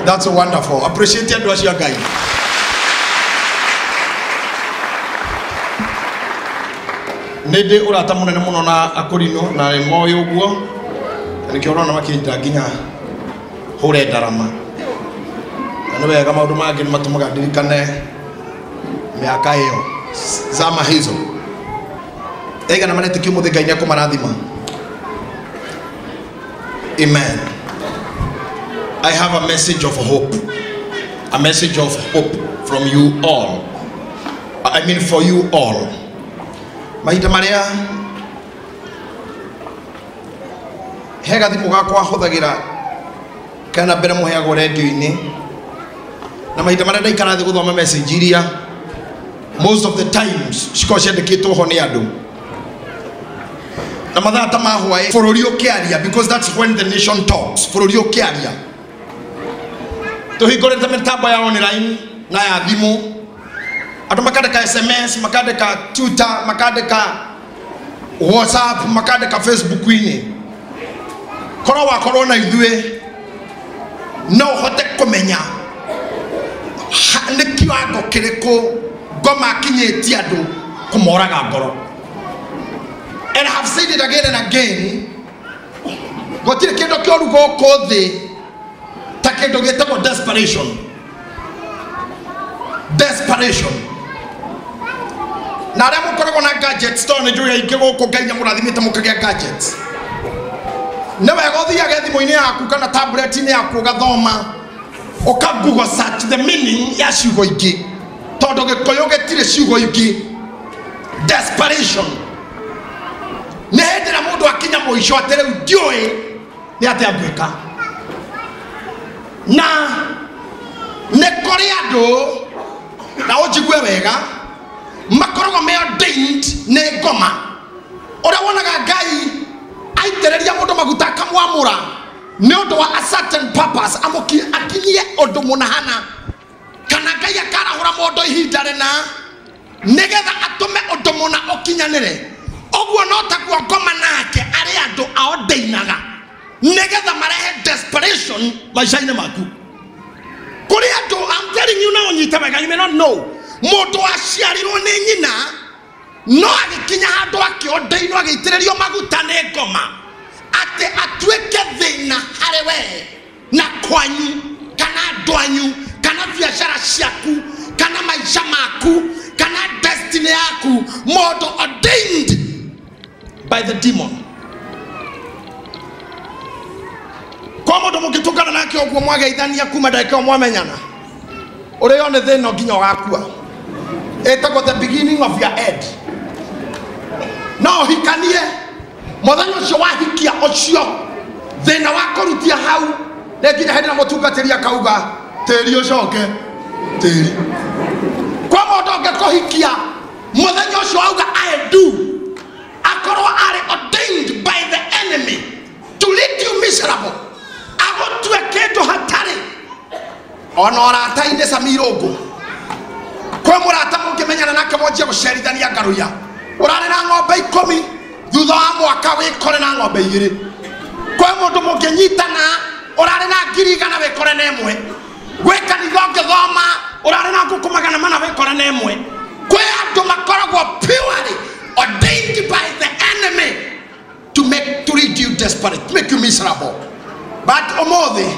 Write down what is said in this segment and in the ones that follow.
That's wonderful. Appreciate it, was your guy. Nede urata munene muno na akorino na moyo guo. Nikiona na makinda ginya hore darama. Ano wega maundu mangi ni matumaga ndirikane miaka iyo zama hizo. Ega na manete kimuthi Ngai nyako marathima. Amen. I have a message of hope. A message of hope from you all. I mean for you all. Mahita maria hega thimu gakwa huthagira kana mbere muheagwo radio-ini na mahita maria ndaikara thi guthoma message iria most of the times cikoragwo ciandĩkĩtwo ho nĩ andũ na mathaa ta ma hwaĩ bũrũri ũkĩaria, because that's when the nation talks. Bũrũri ũkĩaria tuhingũrĩte mĩtambo ya online na ya thimũ, andũ makandĩka SMS, makandĩka Twitter, makandĩka WhatsApp, makandĩka Facebook-inĩ. Korwo wakorwo na ithuĩ no ũhote kũmenya nĩ kiwango kĩrĩkũ Ngoma akinyĩtie andũ kũmoraga ngoro. And I have said it again and again, gũtirĩ kĩndũ kĩũru gũkũ thĩ ta kĩndũ gĩtagwo desperation. Desperation. Na arĩa mũkoragwo na gadgets, tondũ nĩ njũĩ aingĩ gũkũ Ngai nĩamũrathimĩte mũkagĩa gadgets. Nĩ wega ũthiage thimũ-inĩ yaku kana tablet-inĩ yaku ũgathoma, ũka-Google search the meaning ya ciugo ingĩ, tondũ Gĩkũyũ gĩtirĩ ciugo ingĩ. Desperation. Nĩ hĩndĩ ĩrĩa mũndũ akinya mũico atĩ rĩu ndiũĩ nĩ atĩa ngwĩka. Na nĩ kũrĩ andũ na ũnjigue wega makoragwo me ordained nĩ ngoma, ũrĩa wonaga Ngai aitĩrĩria mũndũ maguta akamwamũra nĩ ũndũ wa a certain purpose, akinyie ũndũ mũnahana, kana Ngai akarahũra mũndũ ihinda rĩna nĩgetha atũme ũndũ mũna ũkinyanĩre. Ũguo no taguo ngoma nake arĩ andũ aordainaga nĩgetha marehe desperation maica-inĩ maku. Kũrĩ andũ, I'm telling you now, nyita wega, you may not know, mũndũ aciarirwo nĩ nyina no agĩkinya handũ akĩordainwo agĩitĩrĩrio maguta nĩ ngoma atĩ atuĩke thĩna harĩ we na kwanyu kana andũ anyu kana biacara ciaku kana maica maku kana destiny yaku. Mũndũ ordained by the demon. Kwa mũndũ mũngĩtũkana nake ũguo mwageithania kuma ndagĩka ĩmwe mwamenyana, ũrĩa one thĩna nginya ũgakua. Ĩtagwo the beginning of your end. No hikanie mũthenya ũcio wahikia ũcio thĩna wa kũrutia hau nĩ nginya hĩndĩ na mũtungatĩri akauga tĩri ũcoke tĩri. Kwa mũndũ ũngĩkũhikia mũthenya ũcio auga I do, akorwo arĩ ordained by the enemy to lead you miserable, agũtue kĩndũ hatarĩ ona ũrata-inĩ Samirũngũ. Kwa mũrata mũngĩmenyana nake mwanjia gũcerithania ngaruya, ũrarĩ na ng'ombe 10 thutha wa mwaka wĩkore na ng'ombe 2. Kwa mũndũ mũngĩnyitana ũrarĩ na 100 wĩkore na 1, gwĩ kanitha ũngĩthoma ũrarĩ na ngũkũ 400 wĩkore na 1. Kwĩ andũ makoragwo purely ordained by the enemy to lead you desperate, to make you miserable. But ũmũthĩ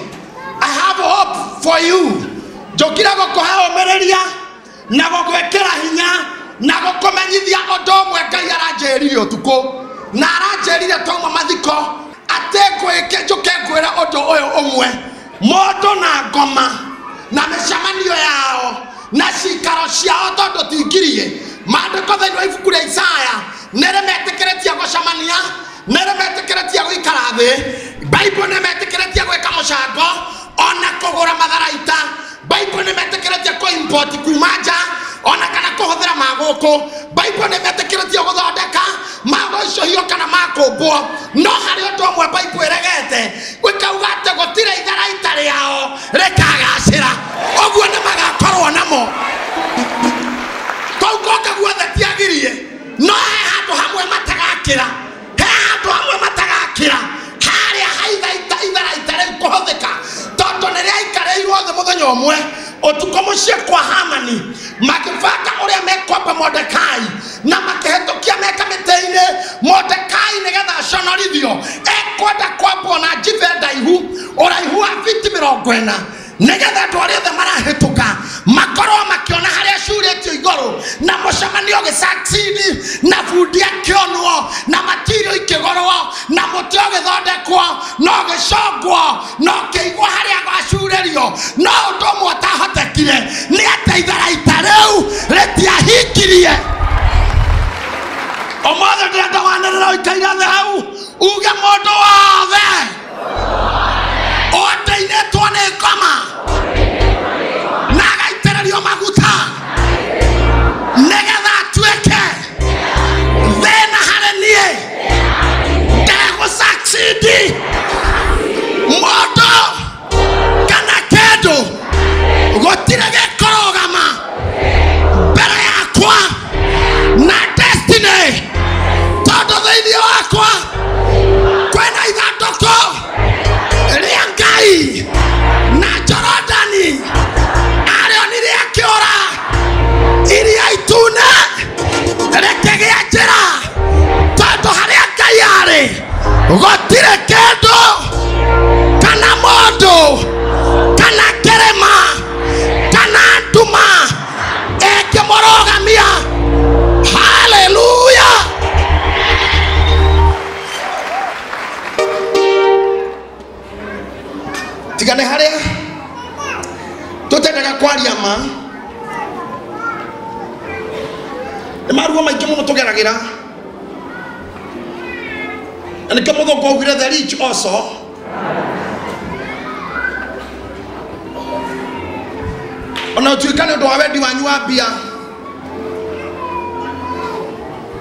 I have hope for you. Njũkire gũkũhe ũmĩrĩria na gũgwĩkĩra hinya na gũkũmenyithia ũndũ ũmwe Ngai aranjĩrire ũtukũ, na aranjĩrire twauma mathiko atĩ njũke ngwĩre ũndũ ũyũ ũmwe. Mũndũ na ngoma na mĩcemanio yao na tondu tingirie mandiko thĩinĩ wa ibuku rĩa Isaya nĩrĩmetĩkĩrĩtie gũcemania nĩrĩmetĩkĩrĩtie gũikara thĩ Bible nĩmetĩkĩrĩtie gwĩka mũcango ona kũgũra matharaita Bible nĩmetĩkĩrĩtie kũ-import kuma nja ona kana kũhũthĩra magũkũ Bible nĩmetĩkĩrĩtie gũthondeka magũicũhio kana makũmbwo no harĩ ũndũ ũmwe Bible ĩregete gũkauga atĩ gũtirĩ itharaita rĩao rĩkagacĩra ũguo nĩmagakorwo namo kũu guothe tiagirie no he handũ hamwe matagakĩra harĩa itharaita rĩu kũhũthĩka tondu nĩrĩaikarĩirwo thĩ mũthenya ũmwe ũtukũ mũciĩ kwa Hamani makĩbanga ũrĩa mekwamba Mordekai na makĩhetũkia meka mĩtĩ-inĩ Mordekai nĩgetha aconorithio ekwenda kwambwo na njibe ndaihu ũraihu wa biti 40 nĩgetha andũ arĩa othe marahĩtũka makorwo makĩona harĩa acurĩtio igũrũ na mũcemanio ũgĩsucceed na bundi akĩonwo na material ikĩgũrwo na mũtĩ ũgĩthondekwo na ũgĩcongwo na ũkĩigwo harĩa acurĩrio no ũndũ ũmwe ũtahotekire nĩ atĩ itharaita rĩu rĩtiahingirie ũmũthĩ ndĩrenda wanĩrĩra ũikaire thĩ hau uge mũndũ wothe ũteithĩtwo nĩ ngoma na agaitĩrĩrio maguta nĩgetha atuĩke thĩna harĩ niĩ ndegũsucceed mũndũ kana kĩndũ gũtirĩ gĩkũrũgama mbere yakwa na destiny tondũ thĩinĩ wakwa kwĩna ithandũkũ rĩa Ngai na Jorodani arĩonire akĩũra iria itune rĩkĩgĩa njĩra tondũ harĩa Ngai arĩ gũtirĩ kĩndũ kana mũndũ kana kĩrĩma kana nduma ĩngĩmũrũgamia. Hallelujah. Tigane harĩa tũtendaga kwaria ma nĩ maruo maingĩ mũno tũgeragĩra na nĩkĩo mũthũngũ augire the rich also ona ũtuĩka nĩ ũndũ wa wendi wanyu wa mbia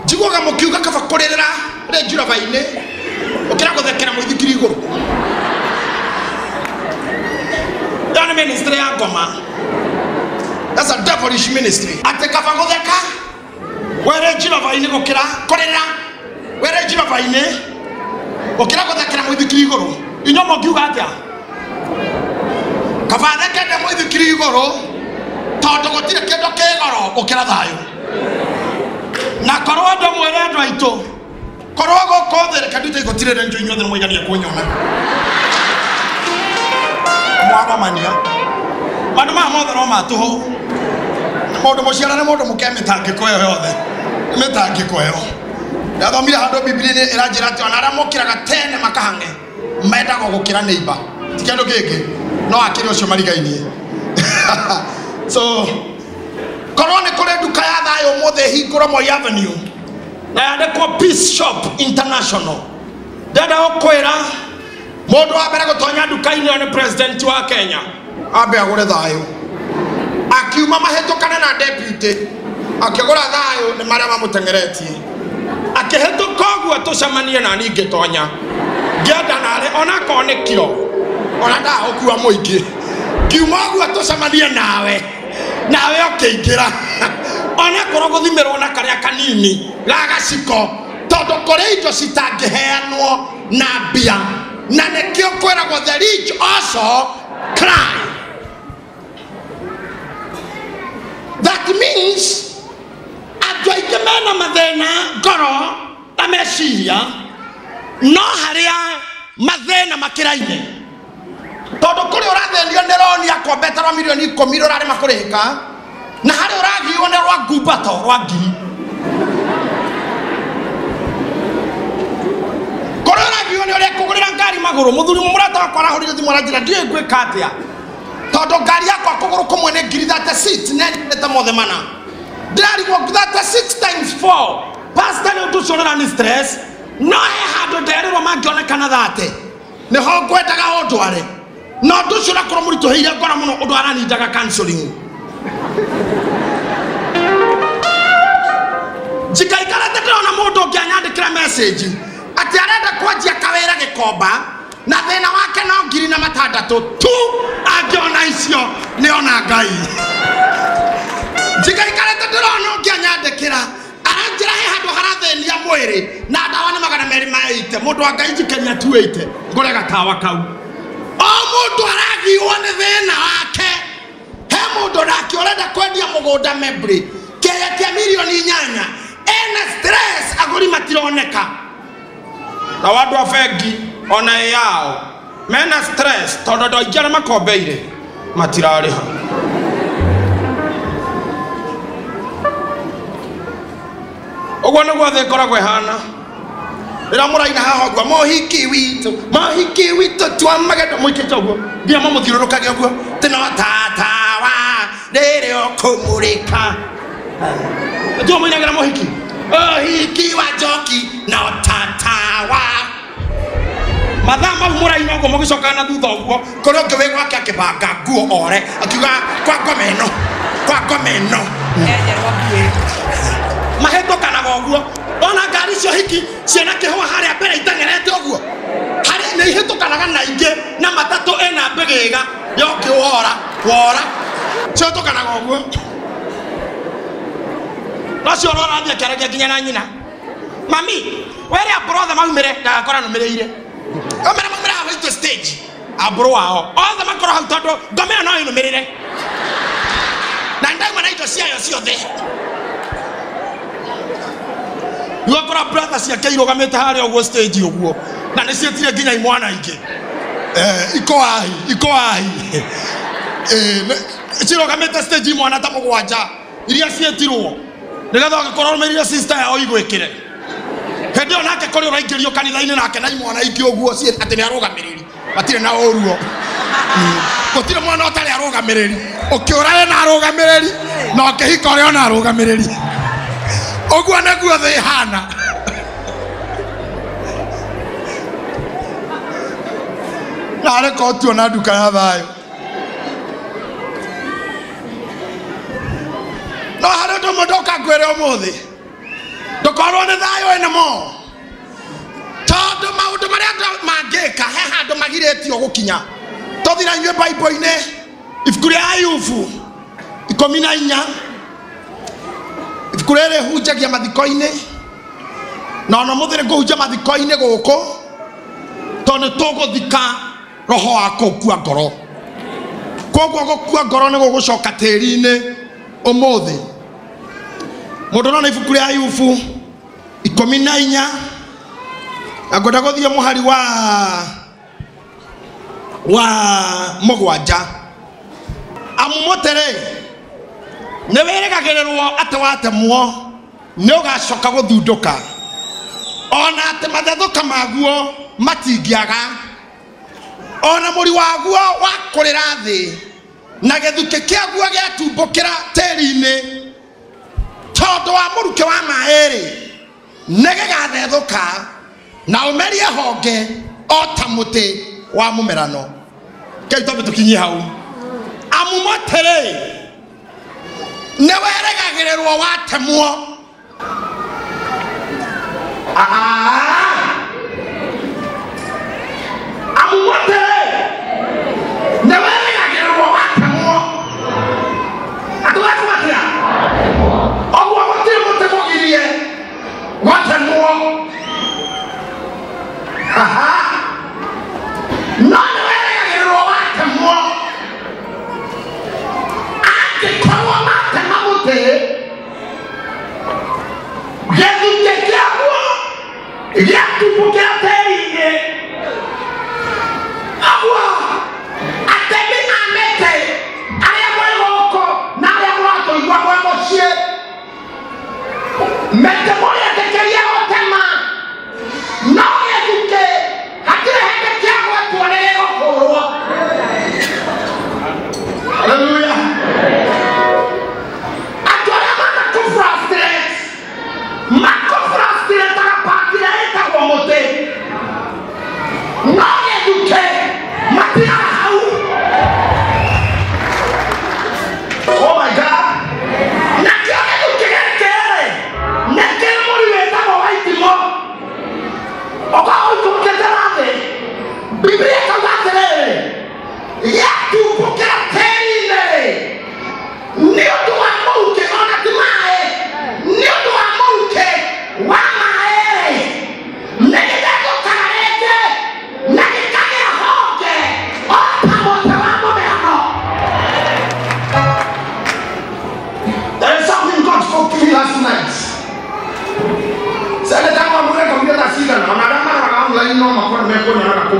njiguaga mũkiuga kaba kũrĩrĩra Range Rover-inĩ ũkĩra gũthekera mũithikiri igũrũ. That ministry ya ngoma. That's a devilish ministry. Ate kaba gutheka were Range Rover-inĩ gũkĩra kũrĩrĩra were Range Rover-inĩ ũkĩra gũthekera mũithikiri igũrũ. Inyuĩ mũkiuga atĩa? Kaba thekere mũithikiri igũrũ tondũ gũtirĩ kĩndũ kĩgoro gũkĩra thayũ. Na korwo andũ mwĩre andũ aitũ korwo gũkũ thĩ reke ndute gũtirĩ Range inyuĩ othe mũiganie kũnyona mwagamania mandu ma mothe no matũhũ mũndũ mũciarane mũndũ mũkemĩtangĩko ĩyo yothe mĩtangĩko ĩyo ndathomire handũ Biblia-inĩ ĩranjĩra atĩ ona arĩa mokĩraga tene makahang'e mendagwo gũkĩra neighbor ti kĩndũ kĩngĩ no akĩrĩ ũcio marigainie. So korwo nĩ kũrĩ nduka ya thayũ ũmũthĩ hingũrwo Moi Avenue na yandĩkwo Peace Shop International ndenda gũkwĩra mũndũ wa mbere gũtonya nduka-inĩ ĩyo nĩ president wa Kenya ambe agũre thayũ akiuma mahĩtũkane na deputy akĩgũra thayũ nĩ marĩa mamũteng'eretie akĩhĩtũka ũguo tũcemanie na niĩ ngĩtonya ngĩenda narĩ ona akorwo nĩ kiro ona ndagũkua mũingĩ kiuma ũguo tũcemanie nawe ũkĩingĩra ona korwo gũthimĩrwo na karĩa kanini gagaciko tondũ kũrĩ indo citangĩheanwo na mbia na nĩkĩo kwĩragwo the rich also cry. That means andũ aingĩ mena mathĩna ngoro na meciria no harĩa mathĩna makĩraine tondũ kũrĩ ũrathĩnio nĩ roni akombeterwo mirioni 10 rũrarĩma kũrĩka na harĩ ũragiwo nĩ rwa ngumbato rwa ngiri kũrĩ ũragiwo nĩ ũrĩa kũgũrĩra ngari magũrũ mũthuri mũrata wakwa arahũrire thimũ aranjĩra ndiũĩ ngwĩka atĩa tondũ ngari yakwa kũgũrũ kũmwe nĩ ngiri 36 nĩ ndĩte mothe mana Daddy walk that 6 times 4. Pastor no to show any stress. No he had to dare ro magione kanadate. Ne ho gwetaga odware. No to show na kromuri to hira gora muno odwara ni daga counseling. Jikai kala tete ona modo gyanya de kra message. Ati arenda kwajia kawera gekomba na thina wake no ngiri na matandatu tu agiona icio ni ona ngai. Jikai kala tete ona gyanya de kra aranjira he handu harathenia mwiri na dawa ni magana meri maite mundu ngai jikenya tuite ngore gatawa kau. O mundu aragiwa ni thina wake. He mundu nake urenda kwendia mugunda membri kaya milioni 8 ena stress aguri matironeka. Na wadu afegi ona yao mena stress todo ijana makobeire matirare ha. Ogwana gwa the kora gwe hana ira muraina haho gwa mohiki wito twamagado mwiketo ndia mamuthiroroka gyo tena tatawa rere okumurika ndio mwenyagira mohiki hiki wa joki na tatawa madama muraina gwa mugicoka na thutha gwo koro ngewe gwake akibanga nguo ore akiuga kwa gomeno maheto kana gwo ona ngari cio hiki ciana kihwa haria mbere itangerete ogwo hari ni hito kana na inge na matatu ena mbegega yoki wora cio to kana gwo nacio rora thia kereke kinya na nyina mami where brother maumire ndakora no mireire omera ha to stage abro wao othe makoro ha todo ngomera no ino mirire na ndai mana ito cia yo cio the Yokora brother cia keiro gamete haria ogwo stage ogwo na ni cietire nginya imwana ingi iko ahi ciro gamete stage imwana ta mugwanja iria cietirwo nigetha ngakora merire sister yao igwikire hendi ona ke kori uraingirio kanitha-ini nake na imwana ingi ogwo cie ati ni arugamiriri batire na oruo gutire mwana otari arugamiriri ukiura na arugamiriri no ukihika uri ona arugamiriri ogwo naguo the hana na reko tu na duka ya thayo no haro ndo modoka gwere omuthi ndokorwo ni thayo ene mo todo maundu maria mangika he handu magiretio gukinya tothira nywe bible-ine ibuku ria Ayubu 14 kurere hujagia mathiko-ini na ona muthire kuhunja mathiko-ini guku tondu tuguthika roho wako kwa ngoro kogwo gukua ngoro ni gugucoka tiri-ini umuthi mundu nona ibuku ria Ayubu 14 agoda guthia muhari wa mugwanja amumotere neweregagererwo atawatemwo ni ugacoka guthunduka ona ate mathethuka maguo matingiaga ona muri waguo wakurira thi na gethuke kiaguo giatumbukira tiri-ini tondu wa muruke wa mairi negegathethuka na umerie honge ota muti wa mumerano keitobe tukinyi hau amumotere neweregagererwo watemwo amumotere neweregagererwo watemwo atuwakumatia ogwo gutire mutemugirie watemwo no neweregagererwo watemwo angĩkorwo matema mũtĩ gĩthukĩ kĩaguo gĩatumbũkĩra tĩri-inĩ agwo atemi a mĩtĩ arĩa mũrĩ gũkũ na arĩa mũratũigua gwa mũciĩ mĩtĩ mũrĩetĩkĩria gũtema no gĩthukĩ hatirĩ hĩndĩ kĩagwetwo nĩ gĩgũkũrwo. Hallelujah. Atwara mana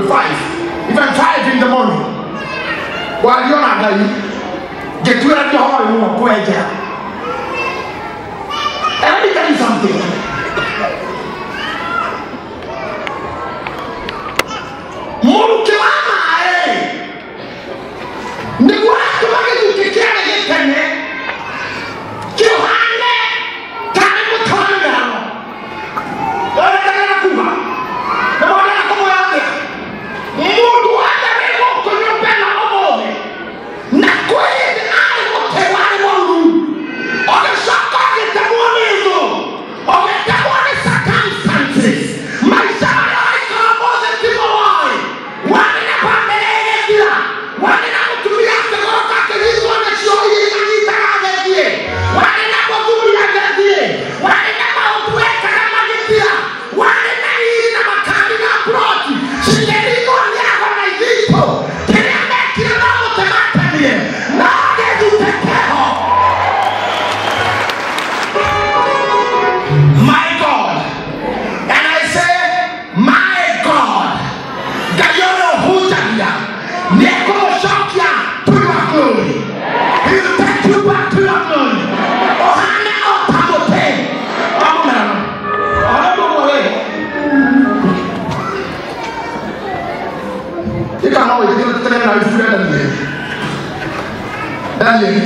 till 5, even 5 in the morning. While you're not there, get to the hall and walk away there. Let me tell you something. Mulukiwana, ni watu wakikikana gekane, Johane, karibu tanda. Wala kana kuba. Na wala kama yake. Mungu ataremo kunyopela omoe. Na kweli alimtewa Mungu. Ogeshakaje tamuanizo. Ogetamani circumstances. Maisha yako moze timoi. Wana pambele kila. Wana kutumia kwa kilizo na shoi ni taraje. Wana kutumia gazi. Wana kuweka kama ndia. Wana hii na makali na proti. Shindelimo yako na hizo. Tena kila mtu matanie. Na ndio tekeo. My God. And I say, my God. Gayoro hutalia. Neko shokia to your glory. He will take you back to your glory. Ohana otamote. Amen. You can always give it to them now if you let them. Daniel,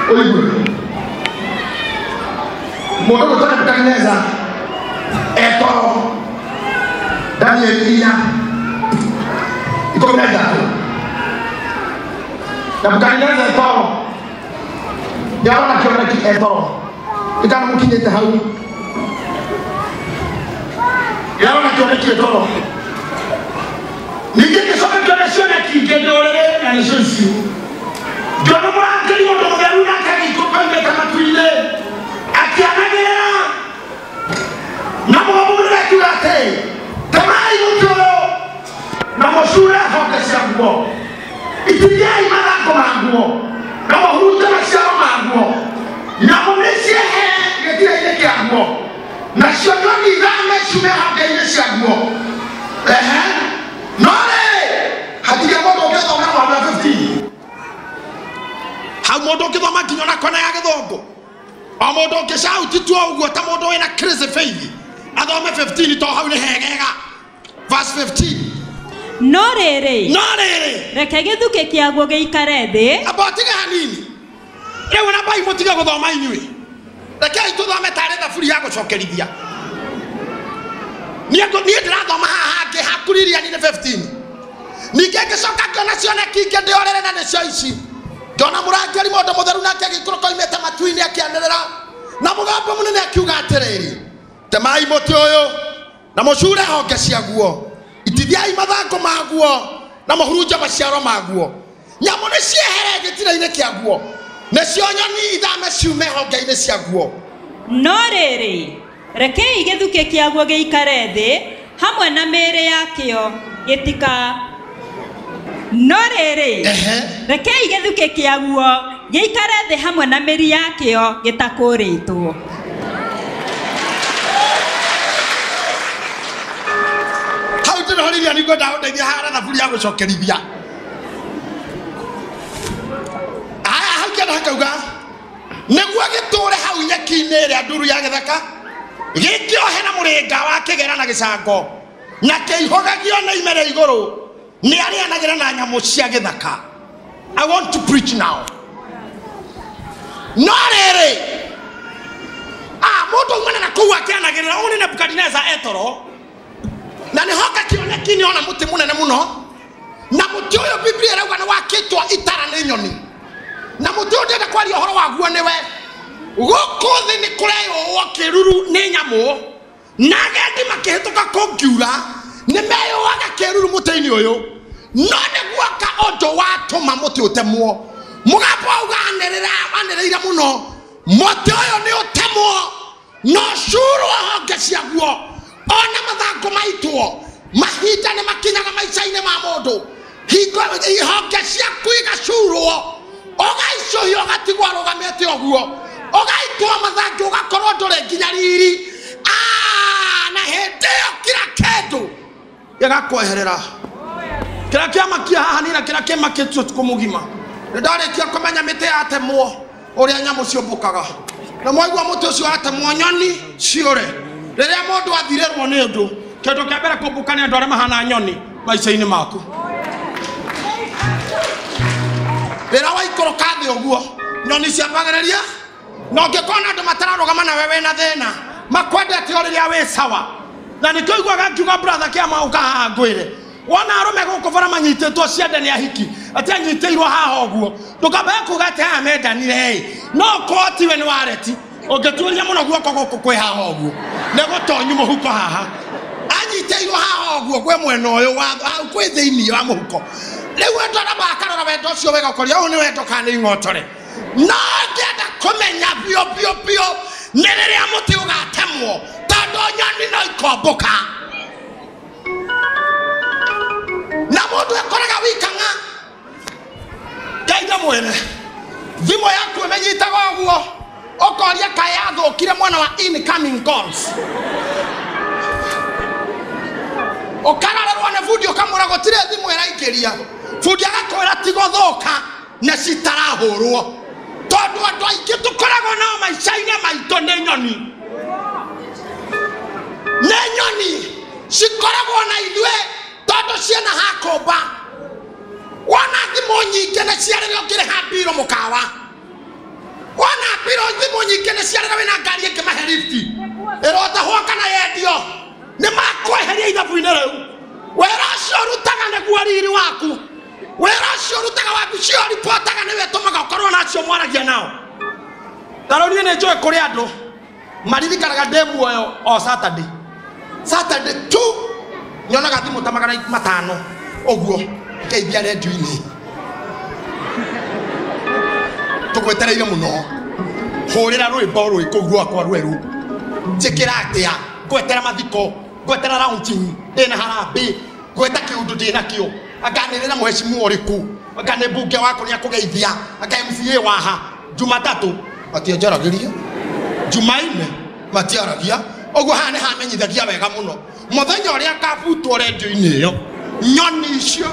what are you doing? Moto kutaka kutengeneza eto Daniel ina iko meza na kutengeneza eto yaona kiona ki eto ikana mkinyete hau yaona kiona ki eto nigeke soka kiona shona kigedore na nishosi Jono mwangeli woto mgaruna kagi kupanga kama tuile akianagera na mwabura kiwate tamai mutoro na mosura hoka shambo itijai marako manguo na mwahuruta mashao manguo na mwesia he getira ile kianguo na shogoni rame shume hoka ile shambo nore hatiga moto kesa mwana wa 15 modo ke mama kinyo na kona ya gedongo amodo ke shauti tu ogo ta modo ina crazy faith adome 15 to hawle hegega verse 15 norere reke githuke kiago geikare thi abotiga hanini rewe na bai motiga guthoma inywe reke ituthome tare da furi ya gucokerithia niego nie ndirathoma haha ke hakuriria ni 15 nikeke soka kona ciona kinge ndiorere na necio ici Jona murangeri modo mutheru nake agikoroka imete matuini akianerera na mugambo munene akiuga atiriri temai muti uyu na mucure honge ciaguo itithiai mathango maguo na muhurunja maciaro maguo nyamu ni ciehere gitira-ini kiaguo nicio nyoni ithame ciume honge-ini ciaguo no riri rekei githuke kiaguo giikare thi hamwe na mere yakio gitika no riri rekei githuke kiaguo giikare thi hamwe na meri yakio gitakuritwo hau tunohoriria ni gwenda ndeithia hara na buri ya gucokerithia aya hau kenda hakauga niguo giture hau nyeki-ini iria nduru ya githaka gikiohe na muringa wa kigera na gicango na kiihogagio na imere iguru ni arianagira na nyamu cia githaka. I want to preach now. No rere mundu mwana na kuwa kianagira uni Nebukadneza etoro na ni hoka kioneki ni ona muti munene muno na muti uyu Biblia irauga ni wakitwa itara ni nyoni na muti uyu ndenda kwaria uhoro waguo niwe guku thi ni kureyo kiruru ni nyamu na gendi makihituka kongiura ni meyo waga kiruru muti-ini uyu no ne guaka ojo watuma muti utemwo mugambo uganirira anirira muno muti uyu ni utemwo no shuru honge ciaguo ona mathango maitwo mahinda ni makinyaga maica-ini ma mundu hingo ihonge ciaku igacurwo ugaicuhio ugatigwo arugamite uguo ugaitwo mathango ugakorwo nduri nginya riri na hindi iyo kira kindu gigakweherera kira kiama kia haha nina kira kiama kitio tukumugima ndarĩkia kũmenya mĩtĩ yatemwo ũrĩa nyamũ ciũmbũkaga na mwaigua mũtĩ ũcio watemwo nyoni ciũre rĩrĩa mũndũ athirĩrwo nĩ ũndũ kĩndũ kĩa mbere kũmbũka nĩ andũ arĩa mahana nyoni maica-inĩ maku rĩrĩa waikũrũka thĩ ũguo nyoni ciambagĩrĩria na ũngĩkona andũ matararũgama na wewe na thĩna makwendete o rĩrĩa wĩ sawa na nĩkĩo iguaga kiuga brother kĩama ũka haha ngwĩre wona arũme gũkũ bara manyitĩtwo ciande nĩ ahiki atĩ anyitĩirwo haha ũguo ndũkambaga kuga atĩ haha mendanire no korwo tiwe nĩ wareti ũngĩtuĩria mũno guoko gũkũ kwĩ haha ũguo nĩ gũtonyu mũhuko haha anyitĩirwo haha ũguo kwĩ mwena ũyũ kwĩ thĩinĩ wa mũhuko rĩu andũ arĩa makarora wendo ũcio wega ũkoria ũyũ nĩ wendo kana nĩ ing'otore no ngĩenda kũmenya biũ nĩ rĩrĩa mũtĩ ũgatemwo tondũ nyoni no ikombũka na mũndũ ekoraga wikang'a Ngai mwene thimũ yaku ĩmenyitaga ũguo ũkoria kaĩ yathũkire mwena wa incoming calls ũkararerwo nĩ bundi ũkamwĩra gũtirĩ thimũ ĩraingĩria bundi agakwĩra ti gũthũka nĩ citarahũrwo tondũ andũ aingĩ tũkoragwo nao maica-inĩ maitũ nĩ nyoni cikoragwo na ithuĩ tondũ ciena hakũmba wona thimũ nyingĩ nĩ ciarĩrwo ngĩrĩha mbiro mũkawa wona mbiro thimũ nyingĩ nĩ ciarĩrwo wĩna ngari ĩngĩmahe lifti ĩrotahwo kana yendio nĩ makweheria ithabu-inĩ rĩu wĩra ũcio ũrutaga nĩguo riri waku wĩra ũcio ũrutaga waku cio ripotaga nĩwe tũmaga ũkorwo nacio mwaragia nao tarĩu niĩ nĩ njũĩ kũrĩ andũ maririkanaga ndĩ muoyo o Saturday tu nyonaga thimũ ta 500 ũguo ngeithia redio-inĩ tũgwetereire mũno hũrĩra rwĩmbo rwĩkũ rwakwa rwerũ njĩkĩra atĩa ngwetera mathiko ngwetera launching ndĩna harambĩ ngweta kĩũndũ ndĩnakĩo akanĩrĩra mheshimiwa ũrĩkũ akane mbunge wako nĩ akũgeithia aka MCA waha Jumatatu matianjaragĩria Jumaine matiaragia ũguo haha nĩ hamenyithagia wega mũno mũthenya ũrĩa akabutwo redio-inĩ ĩyo nyoni icio